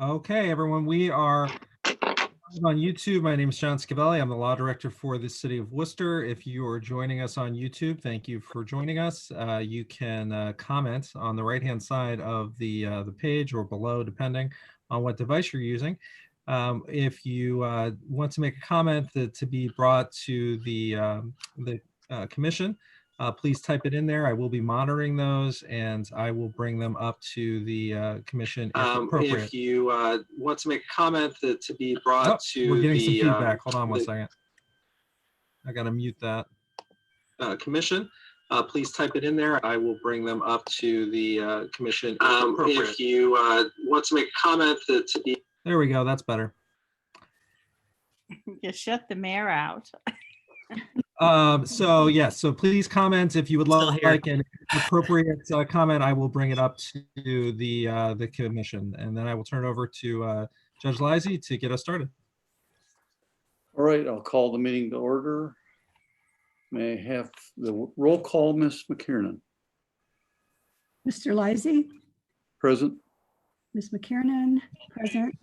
Okay, everyone, we are on YouTube. My name is John Scavelli. I'm the law director for the city of Worcester. If you are joining us on YouTube, thank you for joining us. You can comment on the right-hand side of the page or below, depending on what device you're using. If you want to make a comment to be brought to the commission, please type it in there. I will be monitoring those and I will bring them up to the commission if appropriate. If you want to make a comment to be brought to we're getting some feedback. Hold on one second. I got to mute that. Commission, please type it in there. I will bring them up to the commission if appropriate. If you want to make a comment to be... There we go. That's better. Just shut the mayor out. So yes, so please comment if you would like an appropriate comment. I will bring it up to the commission, and then I will turn it over to Judge Lizey to get us started. All right, I'll call the meeting to order. May I have the roll call, Ms. McKiernan? Mr. Lizey? Present. Ms. McKiernan? Present.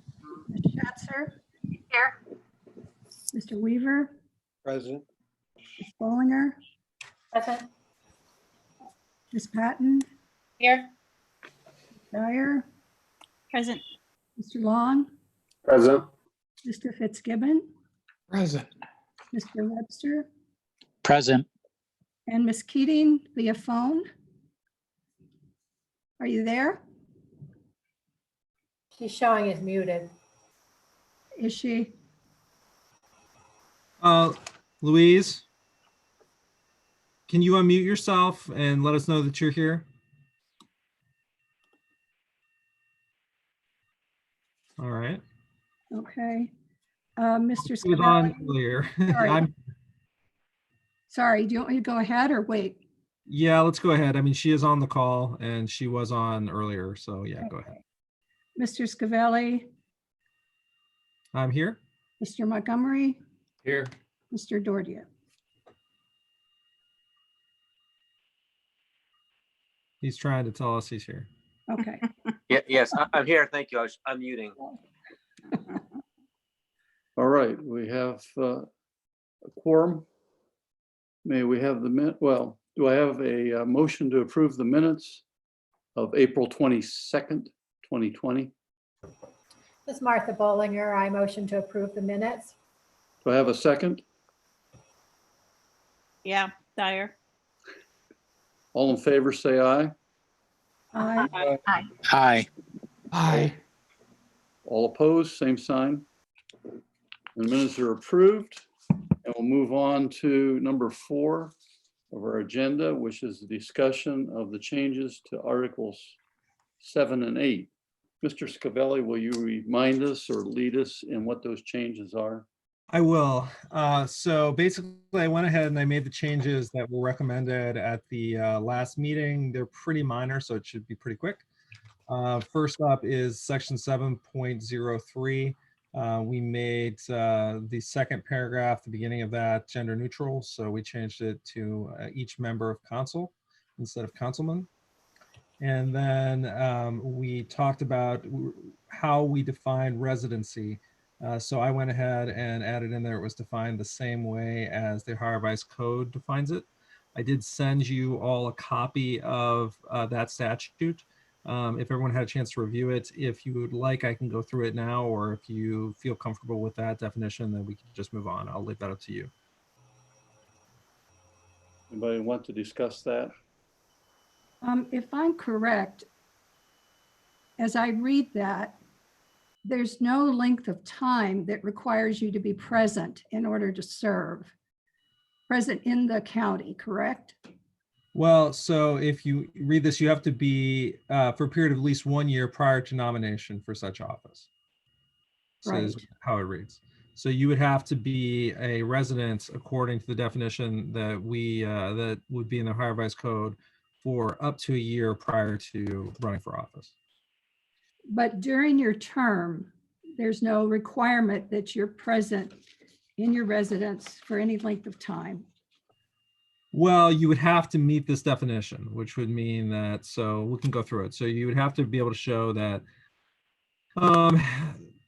Ms. Schatzer? Here. Mr. Weaver? Present. Ms. Bollinger? Present. Ms. Patton? Here. Dyer? Present. Mr. Long? Present. Mr. Fitzgibbon? Present. Mr. Webster? Present. And Ms. Keating via phone? Are you there? She's showing is muted. Is she? Louise, can you unmute yourself and let us know that you're here? All right. Okay. Mr. She was on Scavelli? earlier. Sorry. Sorry, do you want me to go ahead or wait? Yeah, let's go ahead. I mean, she is on the call and she was on earlier, so yeah, go ahead. Mr. Scavelli? I'm here. Mr. Montgomery? Here. Mr. Dordia? He's trying to tell us he's here. Okay. Yes, I'm here. Thank you. I'm muting. All right, we have a quorum. May we have the minute? Well, do I have a motion to approve the minutes of April 22nd, 2020? This is Martha Bollinger. I motion to approve the minutes. Do I have a second? Yeah, Dyer. All in favor, say aye. Aye. Aye. Aye. All opposed, same sign. The minutes are approved. And we'll move on to number 4 of our agenda, which is the discussion of the changes to Articles 7 and 8. Mr. Scavelli, will you remind us or lead us in what those changes are? I will. So basically, I went ahead and I made the changes that were recommended at the last meeting. They're pretty minor, so it should be pretty quick. First up is section 7.03. We made the second paragraph, the beginning of that, gender neutral. So we changed it to each member of council instead of councilman. And then we talked about how we define residency. So I went ahead and added in there it was defined the same way as the Ohio Revised Code defines it. I did send you all a copy of that statute. If everyone had a chance to review it, if you would like, I can go through it now, or if you feel comfortable with that definition, then we can just move on. I'll leave that up to you. Anybody want to discuss that? If I'm correct, as I read that, there's no length of time that requires you to be present in order to serve. Present in the county, correct? Well, so if you read this, you have to be for a period of at least 1 year prior to nomination for such office. So is how it reads. So you would have to be a resident according to the definition that that would be in the Ohio Revised Code for up to a year prior to running for office. But during your term, there's no requirement that you're present in your residence for any length of time. Well, you would have to meet this definition, which would mean that, so we can go through it. So you would have to be able to show that Um,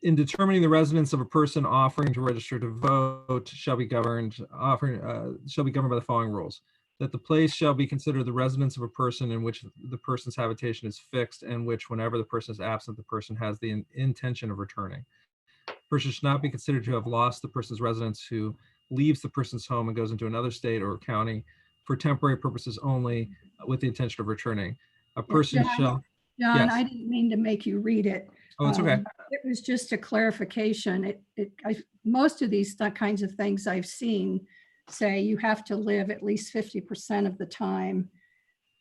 in determining the residence of a person offering to register to vote shall be governed by the following rules. That the place shall be considered the residence of a person in which the person's habitation is fixed and which whenever the person is absent, the person has the intention of returning. Person should not be considered to have lost the person's residence who leaves the person's home and goes into another state or county for temporary purposes only with the intention of returning. A person John, shall, John, Yes. I didn't mean to make you read it. oh, it's okay. It was just a clarification. Most of these kinds of things I've seen say you have to live at least 50% of the time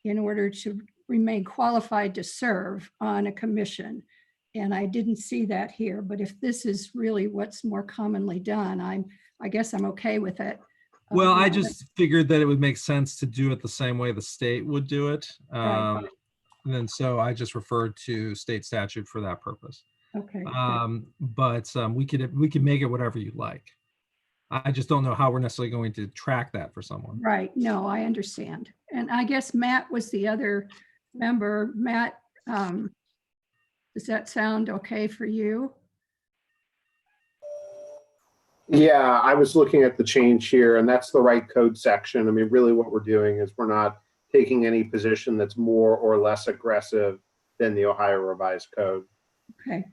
in order to remain qualified to serve on a commission. And I didn't see that here, but if this is really what's more commonly done, I guess I'm okay with it. Well, I just figured that it would make sense to do it the same way the state would do it. Right. And then so I just referred to state statute for that purpose. Okay. But we could make it whatever you like. I just don't know how we're necessarily going to track that for someone. Right. No, I understand. And I guess Matt was the other member. Matt, does that sound okay for you? Yeah, I was looking at the change here, and that's the right code section. I mean, really what we're doing is we're not taking any position that's more or less aggressive than the Ohio Revised Code, Okay.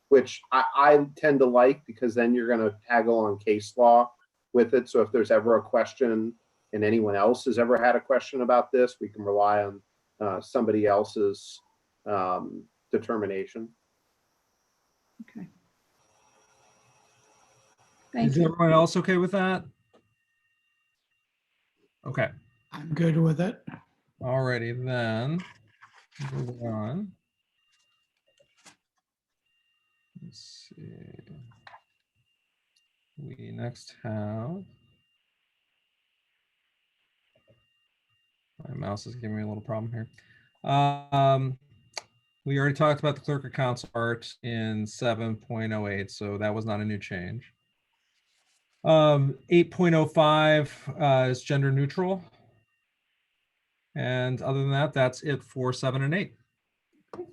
which I tend to like because then you're going to tag along case law with it. So if there's ever a question and anyone else has ever had a question about this, we can rely on somebody else's determination. Okay. Thank Is you. everyone else okay with that? Okay, I'm good with it. alrighty then. Moving on. Let's see. We next have. My mouse is giving me a little problem here. We already talked about the clerk of council part in 7.08, so that was not a new change. 8.05 is gender neutral. And other than that, that's it for 7 and 8. All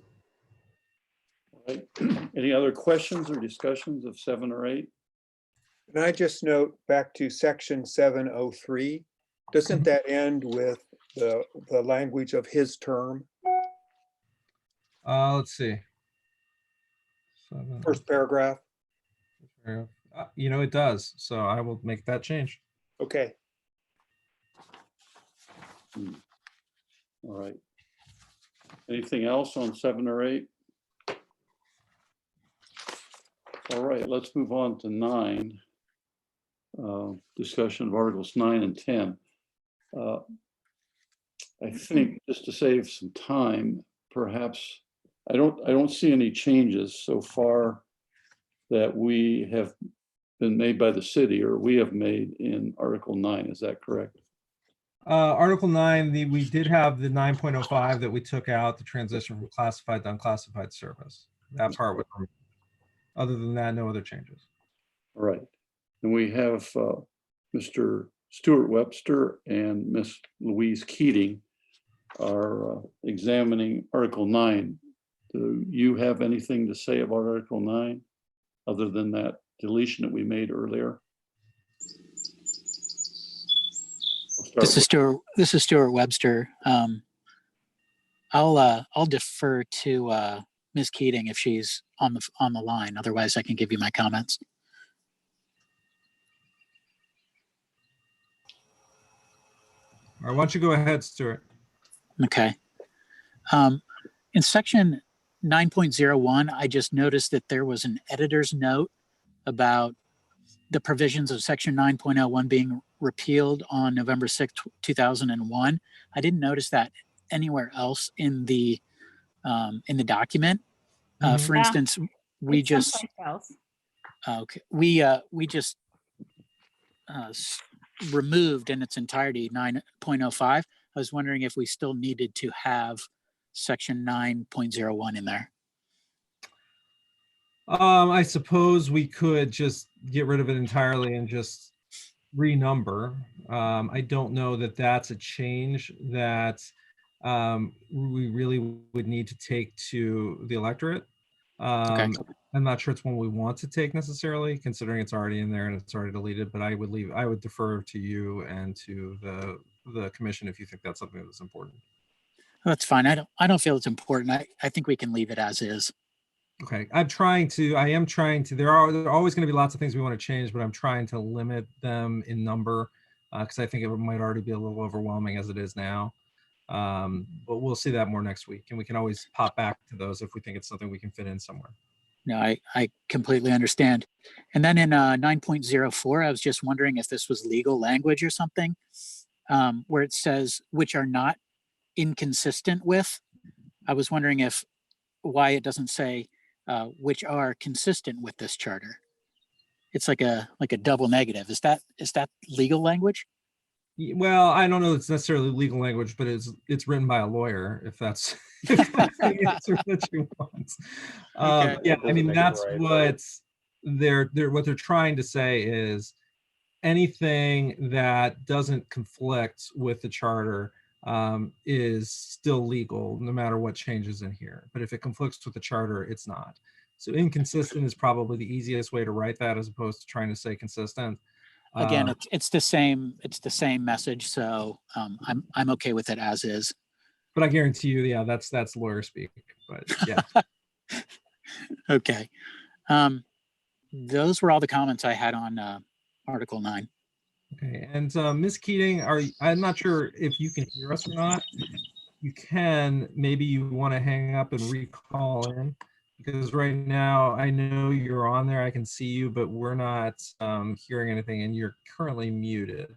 right. Any other questions or discussions of 7 or 8? Can I just note back to section 703, doesn't that end with the language of his term? Let's see. 7. First paragraph. You know, it does. So I will make that change. Okay. All right. Anything else on 7 or 8? All right, let's move on to 9. Discussion of Articles 9 and 10. I think just to save some time, perhaps I don't see any changes so far that we have been made by the city or we have made in Article 9. Is that correct? Article 9, we did have the 9.05 that we took out, the transition from classified to unclassified service. That part was removed. Other than that, no other changes. All right. And we have Mr. Stuart Webster and Miss Louise Keating are examining Article 9. Do you have anything to say about Article 9 other than that deletion that we made earlier? This is Stuart Webster. I'll defer to Ms. Keating if she's on the line. Otherwise, I can give you my comments. All right, why don't you go ahead, Stuart? Okay. In section 9.01, I just noticed that there was an editor's note about the provisions of section 9.01 being repealed on November 6th, 2001. I didn't notice that anywhere else in the document. For Yeah. instance, we It's just someplace else. okay, we just removed in its entirety 9.05. I was wondering if we still needed to have section 9.01 in there. I suppose we could just get rid of it entirely and just renumber. I don't know that that's a change that we really would need to take to the electorate. I'm not sure it's one we want to take necessarily, considering it's already in there and it's already deleted, but I would defer to you and to the commission if you think that's something that's important. That's fine. I don't feel it's important. I think we can leave it as is. Okay, I am trying to, there are always going to be lots of things we want to change, but I'm trying to limit them in number because I think it might already be a little overwhelming as it is now. But we'll see that more next week, and we can always pop back to those if we think it's something we can fit in somewhere. No, I completely understand. And then in 9.04, I was just wondering if this was legal language or something, where it says which are not inconsistent with. I was wondering why it doesn't say which are consistent with this charter. It's like a double negative. Is that legal language? Well, I don't know. It's necessarily legal language, but it's written by a lawyer. If that's, if that's the answer that you want. Okay. Yeah, I mean Doesn't make it that's right. what they're trying to say is anything that doesn't conflict with the charter is still legal, no matter what changes in here. But if it conflicts with the charter, it's not. So inconsistent is probably the easiest way to write that, as opposed to trying to say consistent. Again, it's the same message. So I'm okay with it as is. But I guarantee you, yeah, that's lawyer speak. But yeah. Okay. Those were all the comments I had on Article 9. Okay, and Ms. Keating, I'm not sure if you can hear us or not. You can, maybe you want to hang up and recall in, because right now I know you're on there, I can see you, but we're not hearing anything, and you're currently muted.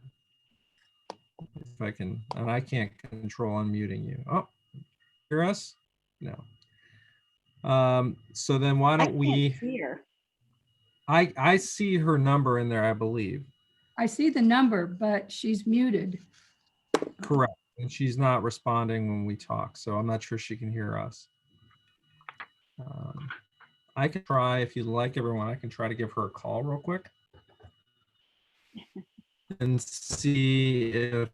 If I can, and I can't control unmuting you. Oh, hear us? No. So then why I don't can't we, hear. I see her number in there, I believe. I see the number, but she's muted. Correct. And she's not responding when we talk, so I'm not sure she can hear us. I can try, if you'd like, everyone, I can try to give her a call real quick and see if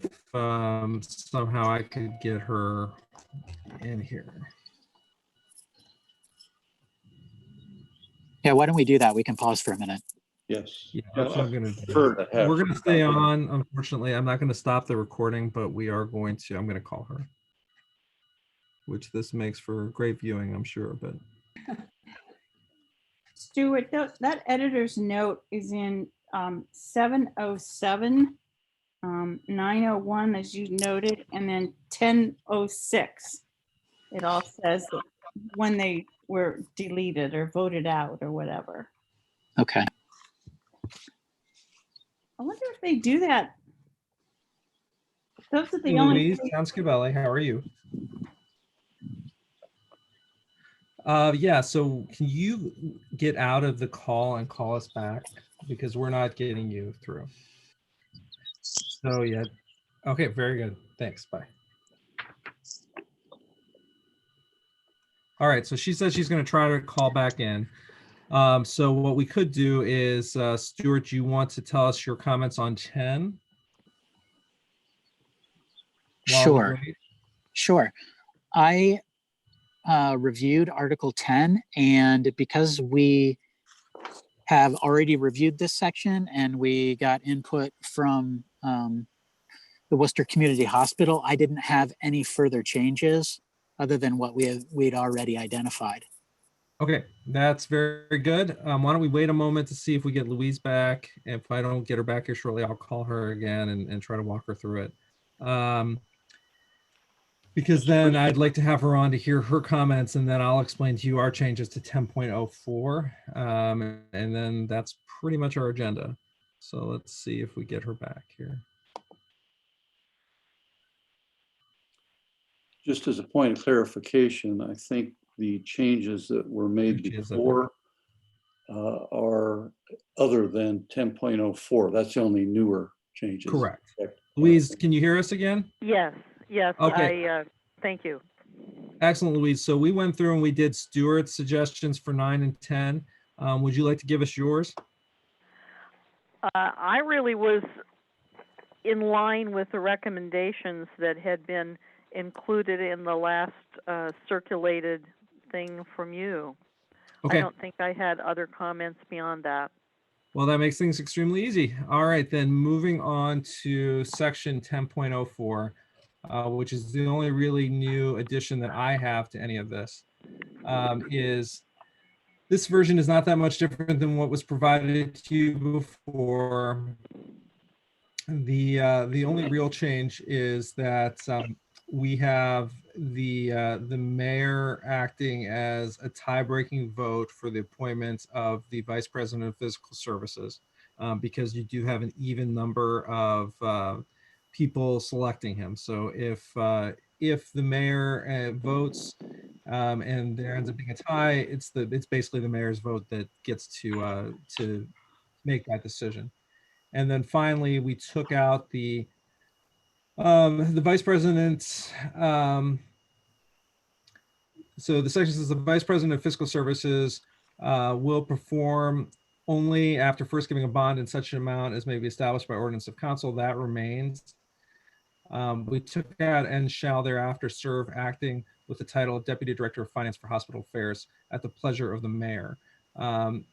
somehow I could get her in here. Yeah, why don't we do that? We can pause for a minute. Yes. Yeah, that's what I'm gonna do. Prefer to have We're gonna her stay come in. on. Unfortunately, I'm not gonna stop the recording, but I'm gonna call her. Which this makes for great viewing, I'm sure, but Stuart, that editor's note is in 707, 901, as you noted, and then 1006. It all says that when they were deleted or voted out or whatever. Okay. I wonder if they do that. Those are the only Louise three- Tanscabelli, how are you? Yeah, so can you get out of the call and call us back? Because we're not getting you through. So yeah, okay, very good. Thanks, bye. All right, so she says she's gonna try to call back in. So what we could do is, Stuart, you want to tell us your comments on 10? While we Sure. wait? Sure. I reviewed Article 10, and because we have already reviewed this section and we got input from the Worcester Community Hospital, I didn't have any further changes other than what we'd already identified. Okay, that's very good. Why don't we wait a moment to see if we get Louise back? If I don't get her back here shortly, I'll call her again and try to walk her through it. Because then I'd like to have her on to hear her comments, and then I'll explain to you our changes to 10.04. And then that's pretty much our agenda. So let's see if we get her back here. Just as a point of clarification, I think the changes that were made Changes that- before are other than 10.04. That's the only newer changes. Correct. Louise, can you hear us again? Yes, yes, Okay. thank you. Excellent, Louise. So we went through and we did Stuart's suggestions for 9 and 10. Would you like to give us yours? I really was in line with the recommendations that had been included in the last circulated thing from you. I Okay. don't think I had other comments beyond that. Well, that makes things extremely easy. All right, then moving on to section 10.04, which is the only really new addition that I have to any of this, is this version is not that much different than what was provided to you before. The only real change is that we have the mayor acting as a tie-breaking vote for the appointment of the vice president of physical services, because you do have an even number of people selecting him. So if the mayor votes and there ends up being a tie, it's basically the mayor's vote that gets to make that decision. And then finally, we took out the vice president. So the section says the vice president of fiscal services will perform only after first giving a bond in such an amount as may be established by ordinance of council. That remains. We took out and shall thereafter serve acting with the title of Deputy Director of Finance for Hospital Affairs at the pleasure of the mayor. And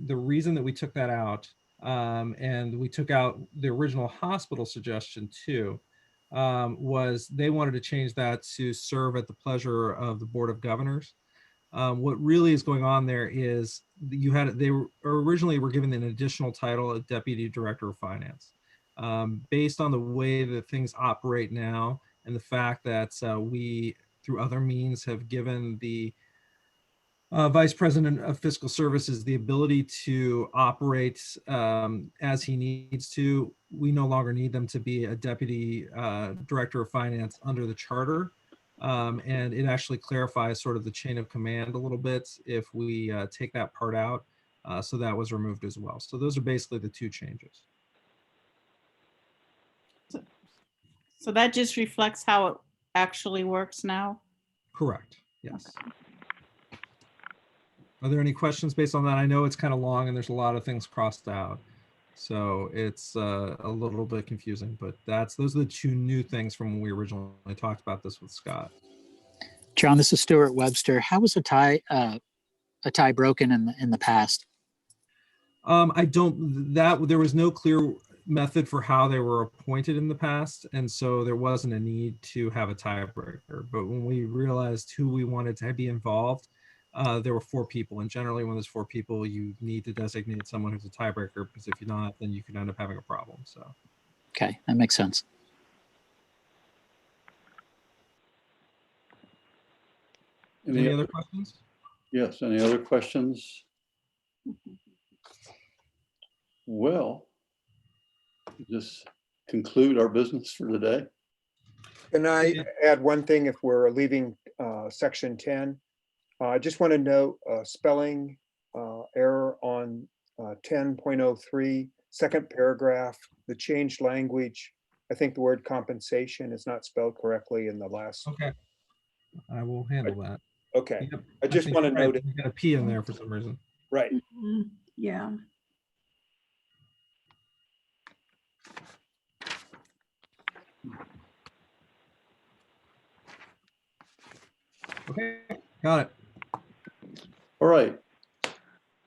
the reason that we took that out, and we took out the original hospital suggestion too, was they wanted to change that to serve at the pleasure of the Board of Governors. What really is going on there is they were originally were given an additional title of Deputy Director of Finance. Based on the way that things operate now and the fact that we, through other means, have given the Vice President of Fiscal Services the ability to operate as he needs to, we no longer need them to be a Deputy Director of Finance under the charter. And it actually clarifies sort of the chain of command a little bit if we take that part out. So that was removed as well. So those are basically the two changes. So that just reflects how it actually works now? Correct, yes. Are there any questions based on that? I know it's kind of long and there's a lot of things crossed out. So it's a little bit confusing, but those are the two new things from when we originally talked about this with Scott. John, this is Stuart Webster. How was a tie broken in the past? There was no clear method for how they were appointed in the past. And so there wasn't a need to have a tiebreaker. But when we realized who we wanted to be involved, there were 4 people. And generally when there's 4 people, you need to designate someone who's a tiebreaker, because if you're not, then you could end up having a problem. So. Okay, that makes sense. Any other questions? Yes, any other questions? Well, just conclude our business for today. Can I add one thing if we're leaving section 10? I just want to note a spelling error on 10.03, second paragraph, the changed language. I think the word compensation is not spelled correctly in the last. Okay, I will handle that. Okay, Yep. I just think want to you're right. note it. You got a P in there for some reason. Right. Mhm. Yeah. Okay, got it. All right.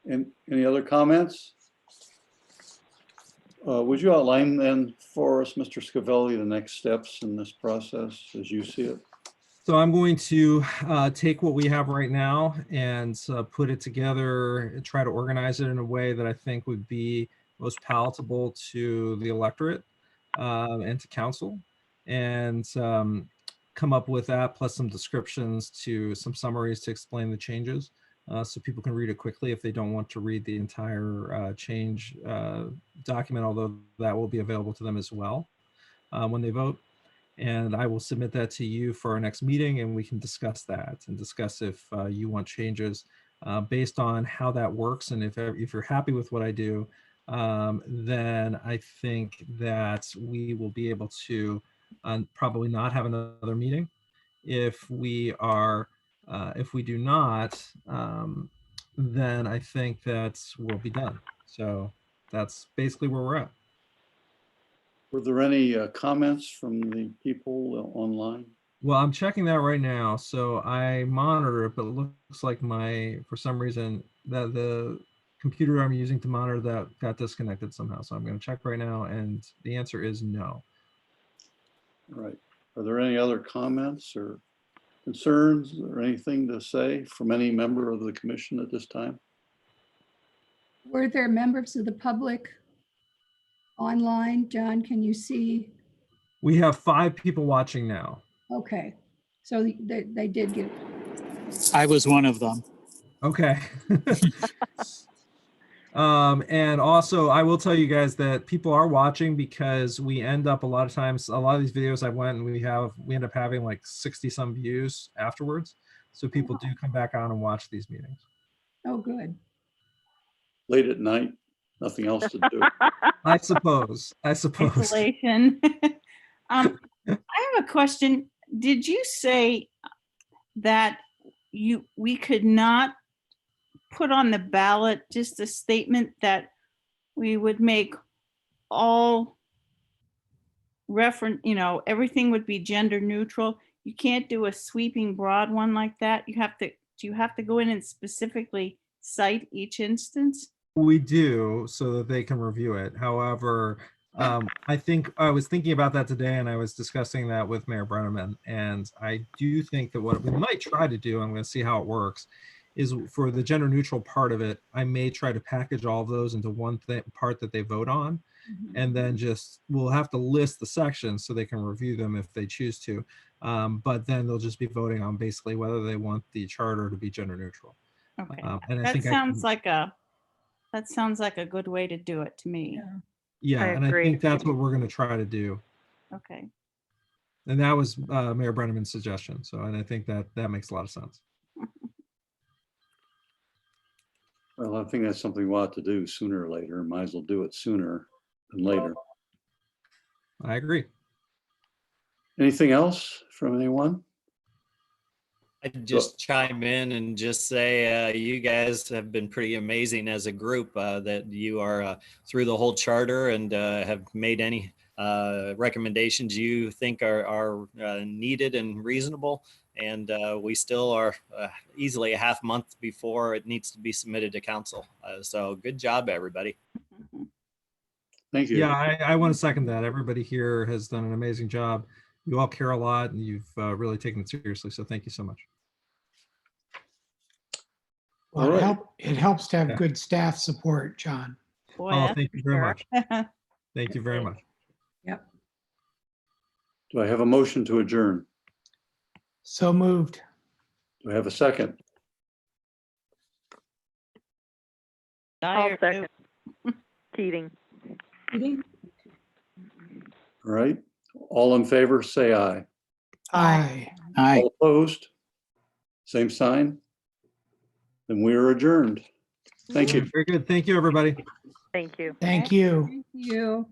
And any other comments? Would you outline then for us, Mr. Scavelli, the next steps in this process as you see it? So I'm going to take what we have right now and put it together and try to organize it in a way that I think would be most palatable to the electorate and to council, and come up with that plus some descriptions to some summaries to explain the changes so people can read it quickly if they don't want to read the entire change document, although that will be available to them as well when they vote. And I will submit that to you for our next meeting, and we can discuss that and discuss if you want changes based on how that works. And if you're happy with what I do, then I think that we will be able to probably not have another meeting. If we do not, then I think that we'll be done. So that's basically where we're at. Were there any comments from the people online? Well, I'm checking that right now. So I monitor it, but it looks like for some reason, that the computer I'm using to monitor that got disconnected somehow. So I'm going to check right now, and the answer is no. All right. Are there any other comments or concerns or anything to say from any member of the commission at this time? Were there members of the public online? John, can you see? We have 5 people watching now. Okay, so they did get, I was one of them. Okay. And also I will tell you guys that people are watching because we end up a lot of times, a lot of these videos I went and we end up having like 60 some views afterwards. So people do come back on and watch these meetings. oh, good. Late at night, nothing else to do. I suppose. Isolation. I have a question. Did you say that we could not put on the ballot just a statement that we would make all everything would be gender neutral? You can't do a sweeping broad one like that. Do you have to go in and specifically cite each instance? We do, so that they can review it. However, I think I was thinking about that today, and I was discussing that with Mayor Brenneman, and I do think that what we might try to do, I'm going to see how it works, is for the gender neutral part of it, I may try to package all of those into one part that they vote on, and then we'll have to list the sections so they can review them if they choose to. But then they'll just be voting on basically whether they want the charter to be gender neutral. Okay, And I that think sounds like a good way to do it to me. yeah, I and I agree. think that's what we're going to try to do. Okay. And that was Mayor Brenneman's suggestion. So, and I think that makes a lot of sense. Well, I think that's something we'll have to do sooner or later. Might as well do it sooner than later. I agree. Anything else from anyone? I'd just chime in and just say you guys have been pretty amazing as a group, that you are through the whole charter and have made any recommendations you think are needed and reasonable. And we still are easily a half month before it needs to be submitted to council. So good job, everybody. Thank you. Yeah, I want to second that. Everybody here has done an amazing job. You all care a lot, and you've really taken it seriously. So thank you so much. All Well, right. it helps to have Yeah. good staff support, John. Boy, Oh, that's thank you for very sure. much. Thank you very much. Yep. Do I have a motion to adjourn? So moved. Do I have a second? I'll Dyer, second. Keating. Meeting? All right. All in favor, say aye. Aye. Aye. All opposed? Same sign? Then we are adjourned. Thank you. Very good. Thank you, everybody. Thank you. Thank you. Thank you.